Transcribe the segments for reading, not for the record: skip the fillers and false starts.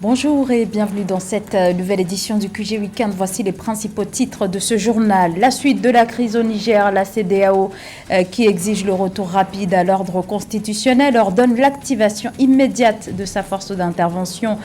Bonjour et bienvenue dans cette nouvelle édition du QG Weekend. Voici les principaux titres de ce journal. La suite de la crise au Niger, la CEDEAO qui exige le retour rapide à l'ordre constitutionnel ordonne l'activation immédiate de sa force d'intervention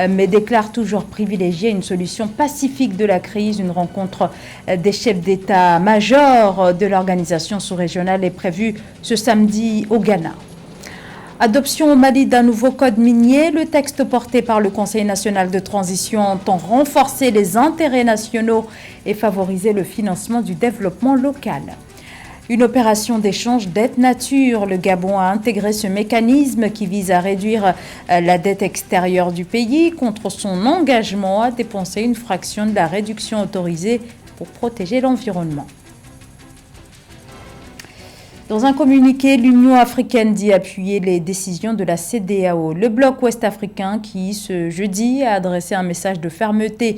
mais déclare toujours privilégier une solution pacifique de la crise. Une rencontre des chefs d'état-major de l'organisation sous-régionale est prévue ce samedi au Ghana. Adoption au Mali d'un nouveau code minier, le texte porté par le Conseil national de transition entend renforcer les intérêts nationaux et favoriser le financement du développement local. Une opération d'échange dette nature, le Gabon a intégré ce mécanisme qui vise à réduire la dette extérieure du pays contre son engagement à dépenser une fraction de la réduction autorisée pour protéger l'environnement. Dans un communiqué, l'Union africaine dit appuyer les décisions de la CEDEAO. Le bloc ouest-africain qui, ce jeudi, a adressé un message de fermeté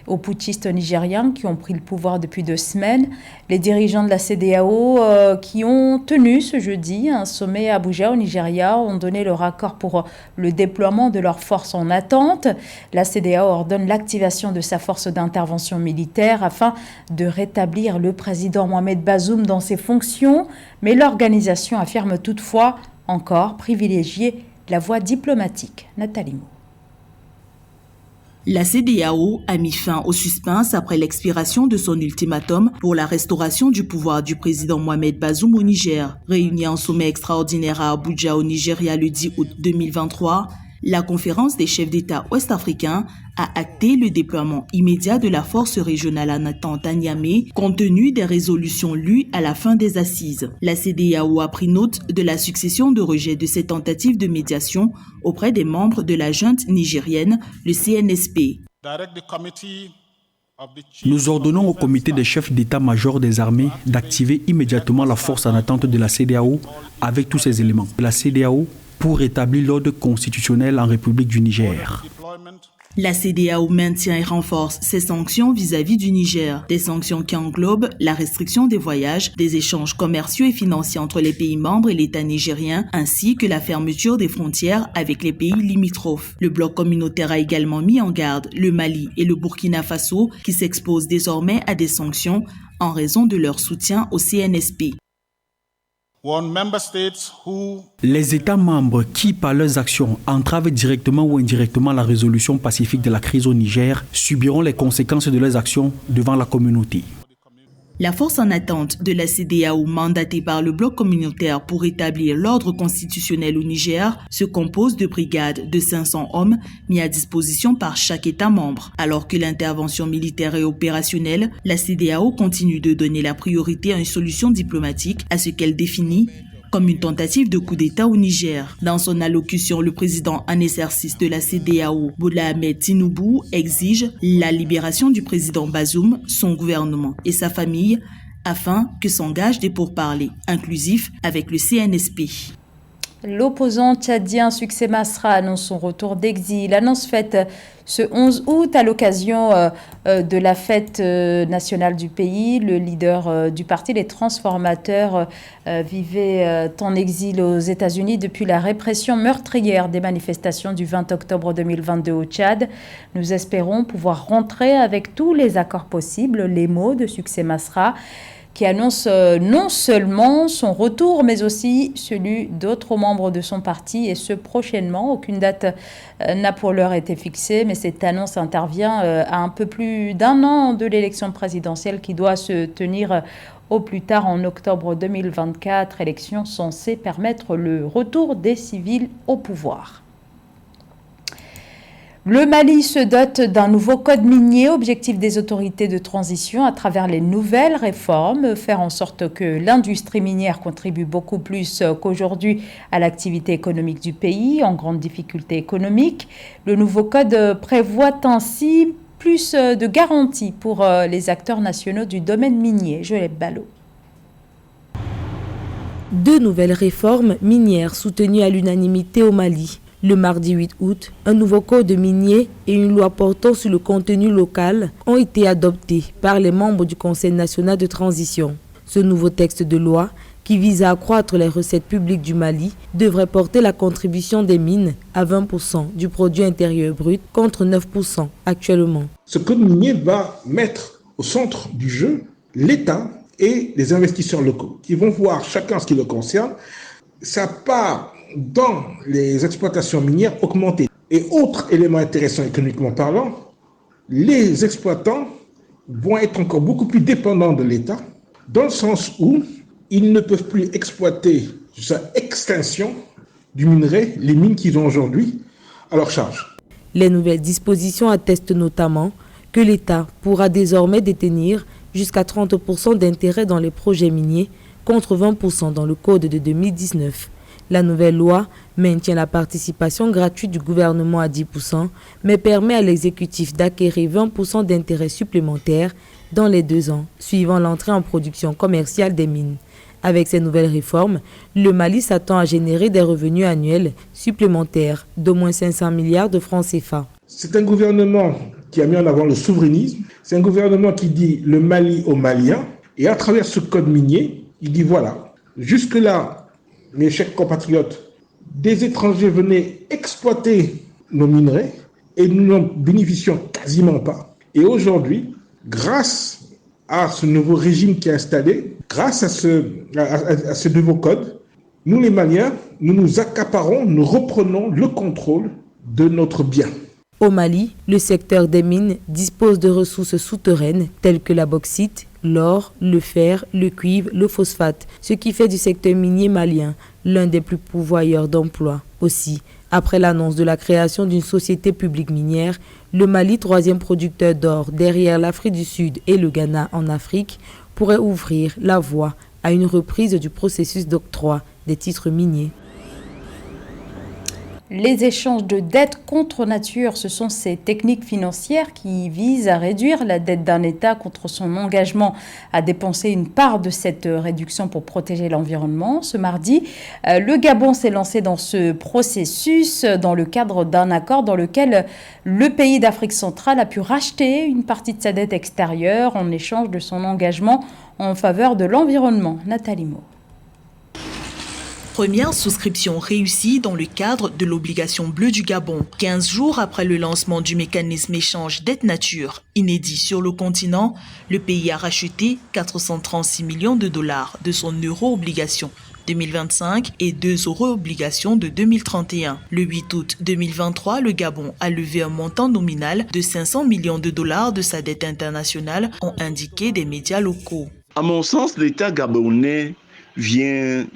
aux putschistes nigériens qui ont pris le pouvoir depuis 2 semaines. Les dirigeants de la CEDEAO qui ont tenu ce jeudi un sommet à Abuja au Nigeria ont donné leur accord pour le déploiement de leurs forces en attente. La CEDEAO ordonne l'activation de sa force d'intervention militaire afin de rétablir le président Mohamed Bazoum dans ses fonctions, mais l'organisation affirme toutefois encore privilégier la voie diplomatique. Nathalie Mo. La CEDEAO a mis fin au suspense après l'expiration de son ultimatum pour la restauration du pouvoir du président Mohamed Bazoum au Niger. Réunie en sommet extraordinaire à Abuja au Nigeria le 10 août 2023, la conférence des chefs d'État ouest-africains a acté le déploiement immédiat de la force régionale en attente à Niamey, compte tenu des résolutions lues à la fin des assises. La CEDEAO a pris note de la succession de rejets de ces tentatives de médiation auprès des membres de la junte nigérienne, le CNSP. Nous ordonnons au comité des chefs d'état-major des armées d'activer immédiatement la force en attente de la CEDEAO avec tous ses éléments. La CEDEAO pour rétablir l'ordre constitutionnel en République du Niger. La CEDEAO maintient et renforce ses sanctions vis-à-vis du Niger. Des sanctions qui englobent la restriction des voyages, des échanges commerciaux et financiers entre les pays membres et l'État nigérien, ainsi que la fermeture des frontières avec les pays limitrophes. Le bloc communautaire a également mis en garde le Mali et le Burkina Faso qui s'exposent désormais à des sanctions en raison de leur soutien au CNSP. Les États membres qui, par leurs actions, entravent directement ou indirectement la résolution pacifique de la crise au Niger subiront les conséquences de leurs actions devant la communauté. La force en attente de la CEDEAO mandatée par le bloc communautaire pour établir l'ordre constitutionnel au Niger se compose de brigades de 500 hommes mis à disposition par chaque État membre. Alors que l'intervention militaire est opérationnelle, la CEDEAO continue de donner la priorité à une solution diplomatique, à ce qu'elle définit comme une tentative de coup d'État au Niger. Dans son allocution, le président en exercice de la CEDEAO, Bola Ahmed Tinubu, exige la libération du président Bazoum, son gouvernement et sa famille, afin que s'engagent des pourparlers inclusifs avec le CNSP. L'opposant tchadien Succès Masra annonce son retour d'exil. Annonce faite ce 11 août à l'occasion de la fête nationale du pays. Le leader du parti, les Transformateurs, vivait en exil aux États-Unis depuis la répression meurtrière des manifestations du 20 octobre 2022 au Tchad. Nous espérons pouvoir rentrer avec tous les accords possibles, les mots de Succès Masra, qui annonce non seulement son retour, mais aussi celui d'autres membres de son parti, et ce prochainement. Aucune date n'a pour l'heure été fixée, mais cette annonce intervient à un peu plus d'1 an de l'élection présidentielle qui doit se tenir au plus tard en octobre 2024, élection censée permettre le retour des civils au pouvoir. Le Mali se dote d'un nouveau code minier. Objectif des autorités de transition à travers les nouvelles réformes, faire en sorte que l'industrie minière contribue beaucoup plus qu'aujourd'hui à l'activité économique du pays, en grande difficulté économique. Le nouveau code prévoit ainsi plus de garanties pour les acteurs nationaux du domaine minier. Jolette Ballot. 2 nouvelles réformes minières soutenues à l'unanimité au Mali. Le mardi 8 août, un nouveau code minier et une loi portant sur le contenu local ont été adoptés par les membres du Conseil national de transition. Ce nouveau texte de loi qui vise à accroître les recettes publiques du Mali, devrait porter la contribution des mines à 20% du produit intérieur brut contre 9% actuellement. Ce code minier va mettre au centre du jeu l'État et les investisseurs locaux qui vont voir chacun ce qui le concerne, sa part dans les exploitations minières augmenter. Et autre élément intéressant économiquement parlant, les exploitants vont être encore beaucoup plus dépendants de l'État dans le sens où ils ne peuvent plus exploiter jusqu'à extinction du minerai, les mines qu'ils ont aujourd'hui, à leur charge. Les nouvelles dispositions attestent notamment que l'État pourra désormais détenir jusqu'à 30% d'intérêt dans les projets miniers contre 20% dans le code de 2019. La nouvelle loi maintient la participation gratuite du gouvernement à 10%, mais permet à l'exécutif d'acquérir 20% d'intérêts supplémentaires dans les 2 ans, suivant l'entrée en production commerciale des mines. Avec ces nouvelles réformes, le Mali s'attend à générer des revenus annuels supplémentaires d'au moins 500 milliards de francs CFA. C'est un gouvernement qui a mis en avant le souverainisme. C'est un gouvernement qui dit le Mali aux Maliens. Et à travers ce code minier, il dit voilà, jusque-là, mes chers compatriotes, des étrangers venaient exploiter nos minerais et nous n'en bénéficions quasiment pas. Et aujourd'hui, grâce à ce nouveau régime qui est installé, grâce à ce nouveau code, nous les Maliens, nous nous accaparons, nous reprenons le contrôle de notre bien. Au Mali, le secteur des mines dispose de ressources souterraines telles que la bauxite, l'or, le fer, le cuivre, le phosphate, ce qui fait du secteur minier malien l'un des plus pourvoyeurs d'emplois. Aussi, après l'annonce de la création d'une société publique minière, le Mali, 3e producteur d'or derrière l'Afrique du Sud et le Ghana en Afrique, pourrait ouvrir la voie à une reprise du processus d'octroi des titres miniers. Les échanges de dettes contre nature, ce sont ces techniques financières qui visent à réduire la dette d'un État contre son engagement à dépenser une part de cette réduction pour protéger l'environnement. Ce mardi, le Gabon s'est lancé dans ce processus dans le cadre d'un accord dans lequel le pays d'Afrique centrale a pu racheter une partie de sa dette extérieure en échange de son engagement en faveur de l'environnement. Nathalie Mo. Première souscription réussie dans le cadre de l'obligation bleue du Gabon. 15 jours après le lancement du mécanisme échange dette nature, inédit sur le continent, le pays a racheté 436 millions de dollars de son euro-obligation 2025 et 2 euro-obligations de 2031. Le 8 août 2023, le Gabon a levé un montant nominal de 500 millions de dollars de sa dette internationale, ont indiqué des médias locaux. À mon sens, l'État gabonais vient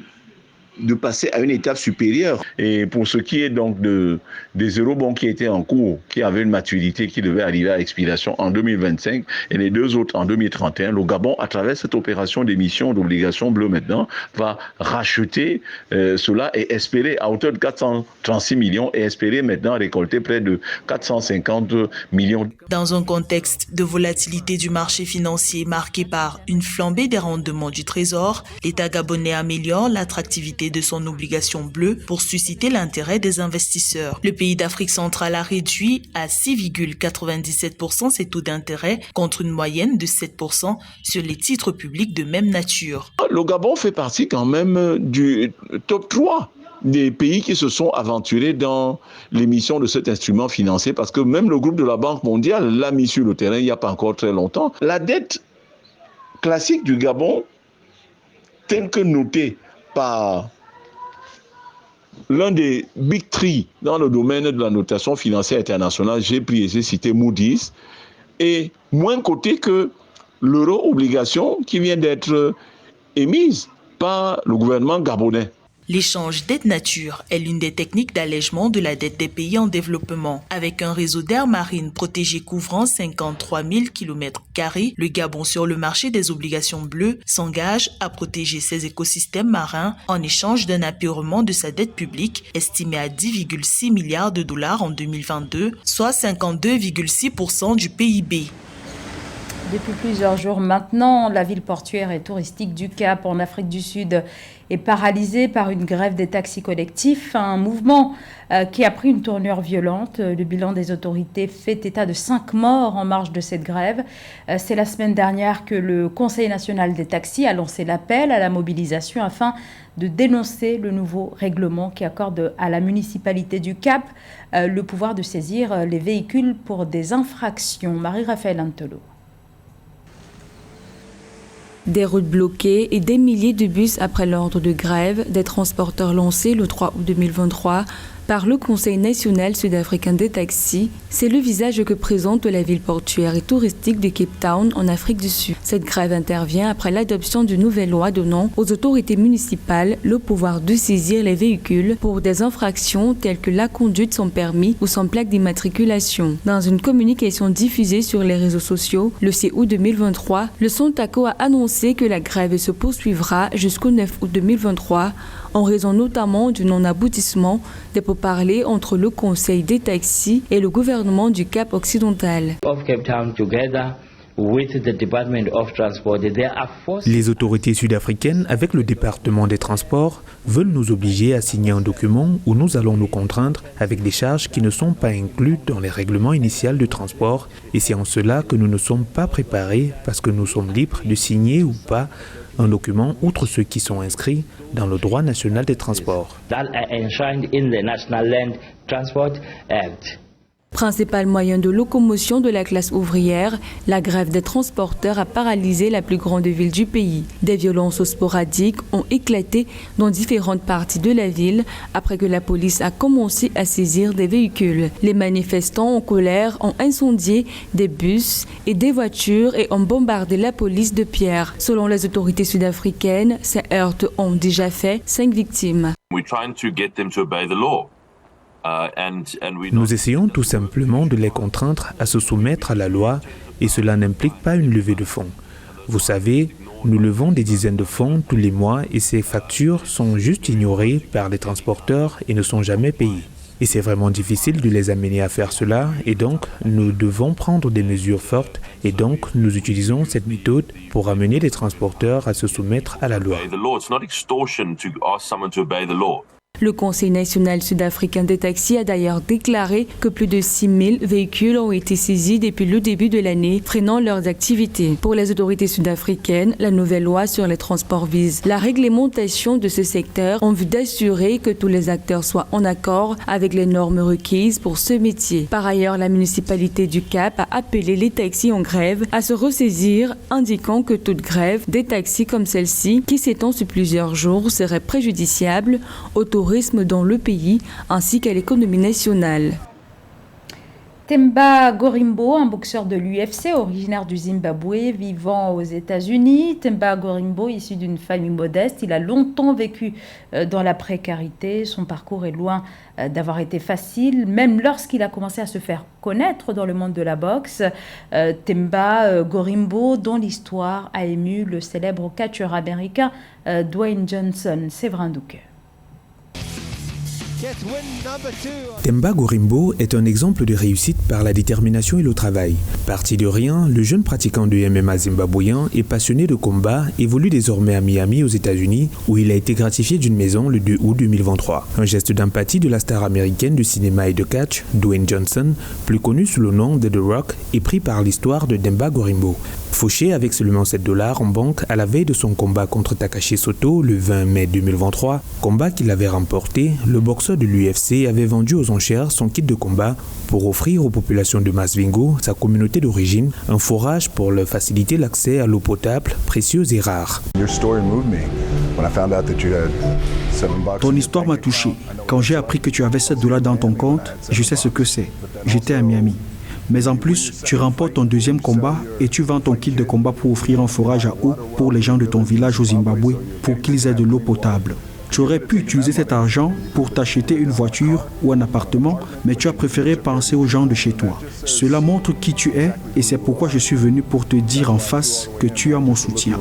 de passer à une étape supérieure. Et pour ce qui est donc des eurobonds qui étaient en cours, qui avaient une maturité qui devait arriver à expiration en 2025 et les 2 autres en 2031, le Gabon, à travers cette opération d'émission d'obligations bleues maintenant, va racheter cela et espérer à hauteur de 436 millions et espérer maintenant récolter près de 450 millions. Dans un contexte de volatilité du marché financier marqué par une flambée des rendements du Trésor, l'État gabonais améliore l'attractivité de son obligation bleue pour susciter l'intérêt des investisseurs. Le pays d'Afrique centrale a réduit à 6,97% ses taux d'intérêt contre une moyenne de 7% sur les titres publics de même nature. Le Gabon fait partie quand même du top 3 des pays qui se sont aventurés dans l'émission de cet instrument financier parce que même le groupe de la Banque mondiale l'a mis sur le terrain il n'y a pas encore très longtemps. La dette classique du Gabon, telle que notée par l'un des big three dans le domaine de la notation financière internationale, j'ai pris et j'ai cité Moody's, est moins coté que l'euro-obligation qui vient d'être émise par le gouvernement gabonais. L'échange dette nature est l'une des techniques d'allègement de la dette des pays en développement. Avec un réseau d'aires marines protégées couvrant 53 000 km², le Gabon sur le marché des obligations bleues s'engage à protéger ses écosystèmes marins en échange d'un apurement de sa dette publique estimée à 10,6 milliards de dollars en 2022, soit 52,6% du PIB. Depuis plusieurs jours maintenant, la ville portuaire et touristique du Cap en Afrique du Sud est paralysée par une grève des taxis collectifs, un mouvement qui a pris une tournure violente. Le bilan des autorités fait état de 5 morts en marge de cette grève. C'est la semaine dernière que le Conseil national des taxis a lancé l'appel à la mobilisation afin de dénoncer le nouveau règlement qui accorde à la municipalité du Cap le pouvoir de saisir les véhicules pour des infractions. Marie-Raphaël Antolo. Des routes bloquées et des milliers de bus après l'ordre de grève des transporteurs lancé le 3 août 2023 par le Conseil national sud-africain des taxis, c'est le visage que présente la ville portuaire et touristique de Cape Town en Afrique du Sud. Cette grève intervient après l'adoption d'une nouvelle loi donnant aux autorités municipales le pouvoir de saisir les véhicules pour des infractions telles que la conduite sans permis ou sans plaque d'immatriculation. Dans une communication diffusée sur les réseaux sociaux, le 6 août 2023, le Sontaco a annoncé que la grève se poursuivra jusqu'au 9 août 2023 en raison notamment du non-aboutissement des pourparlers entre le Conseil des taxis et le gouvernement du Cap occidental. Les autorités sud-africaines, avec le département des transports, veulent nous obliger à signer un document où nous allons nous contraindre avec des charges qui ne sont pas incluses dans les règlements initiaux de transport. Et c'est en cela que nous ne sommes pas préparés parce que nous sommes libres de signer ou pas un document outre ceux qui sont inscrits dans le droit national des transports. Principal moyen de locomotion de la classe ouvrière, la grève des transporteurs a paralysé la plus grande ville du pays. Des violences sporadiques ont éclaté dans différentes parties de la ville après que la police a commencé à saisir des véhicules. Les manifestants en colère ont incendié des bus et des voitures et ont bombardé la police de pierre. Selon les autorités sud-africaines, ces heurts ont déjà fait 5 victimes. Nous essayons tout simplement de les contraindre à se soumettre à la loi et cela n'implique pas une levée de fonds. Vous savez, nous levons des dizaines de fonds tous les mois et ces factures sont juste ignorées par les transporteurs et ne sont jamais payées. Et c'est vraiment difficile de les amener à faire cela et donc nous devons prendre des mesures fortes et donc nous utilisons cette méthode pour amener les transporteurs à se soumettre à la loi. Le Conseil national sud-africain des taxis a d'ailleurs déclaré que plus de 6 000 véhicules ont été saisis depuis le début de l'année, freinant leurs activités. Pour les autorités sud-africaines, la nouvelle loi sur les transports vise la réglementation de ce secteur en vue d'assurer que tous les acteurs soient en accord avec les normes requises pour ce métier. Par ailleurs, la municipalité du Cap a appelé les taxis en grève à se ressaisir, indiquant que toute grève des taxis comme celle-ci, qui s'étend sur plusieurs jours, serait préjudiciable au tourisme dans le pays ainsi qu'à l'économie nationale. Themba Gorimbo, un boxeur de l'UFC originaire du Zimbabwe vivant aux États-Unis. Themba Gorimbo, issu d'une famille modeste, il a longtemps vécu dans la précarité. Son parcours est loin d'avoir été facile, même lorsqu'il a commencé à se faire connaître dans le monde de la boxe. Themba Gorimbo, dont l'histoire a ému le célèbre catcheur américain Dwayne Johnson. Séverin Douquet. Themba Gorimbo est un exemple de réussite par la détermination et le travail. Parti de rien, le jeune pratiquant de MMA zimbabwéen et passionné de combat évolue désormais à Miami aux États-Unis où il a été gratifié d'une maison le 2 août 2023. Un geste d'empathie de la star américaine de cinéma et de catch, Dwayne Johnson, plus connu sous le nom de The Rock, est pris par l'histoire de Themba Gorimbo. Fauché avec seulement $7 en banque à la veille de son combat contre Takashi Soto le 20 mai 2023, combat qu'il avait remporté, le boxeur de l'UFC avait vendu aux enchères son kit de combat pour offrir aux populations de Masvingo, sa communauté d'origine, un forage pour leur faciliter l'accès à l'eau potable, précieuse et rare. Ton histoire m'a touché. Quand j'ai appris que tu avais $7 dans ton compte, je sais ce que c'est. J'étais à Miami. Mais en plus, tu remportes ton deuxième combat et tu vends ton kit de combat pour offrir un forage à eau pour les gens de ton village au Zimbabwe pour qu'ils aient de l'eau potable. Tu aurais pu utiliser cet argent pour t'acheter une voiture ou un appartement, mais tu as préféré penser aux gens de chez toi. Cela montre qui tu es et c'est pourquoi je suis venu pour te dire en face que tu as mon soutien.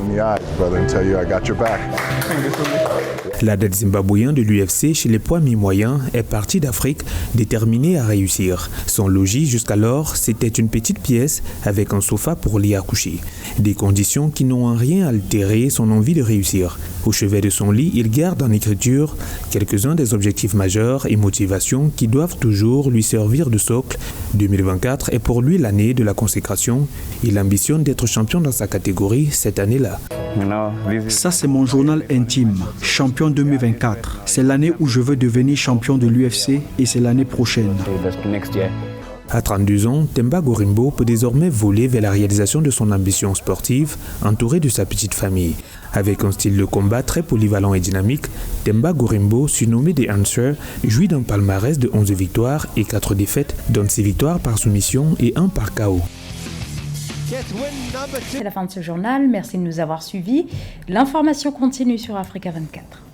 L'athlète zimbabwéen de l'UFC chez les poids mi-moyens est parti d'Afrique déterminé à réussir. Son logis jusqu'alors, c'était une petite pièce avec un sofa pour l'y accoucher. Des conditions qui n'ont en rien altéré son envie de réussir. Au chevet de son lit, il garde en écriture quelques-uns des objectifs majeurs et motivations qui doivent toujours lui servir de socle. 2024 est pour lui l'année de la consécration. Il ambitionne d'être champion dans sa catégorie cette année-là. Ça, c'est mon journal intime. Champion 2024. C'est l'année où je veux devenir champion de l'UFC et c'est l'année prochaine. À 32 ans, Themba Gorimbo peut désormais voler vers la réalisation de son ambition sportive, entouré de sa petite famille. Avec un style de combat très polyvalent et dynamique, Themba Gorimbo, surnommé The Answer, jouit d'un palmarès de 11 victoires et 4 défaites, dont 6 victoires par soumission et 1 par KO. C'est la fin de ce journal. Merci de nous avoir suivis. L'information continue sur Africa 24.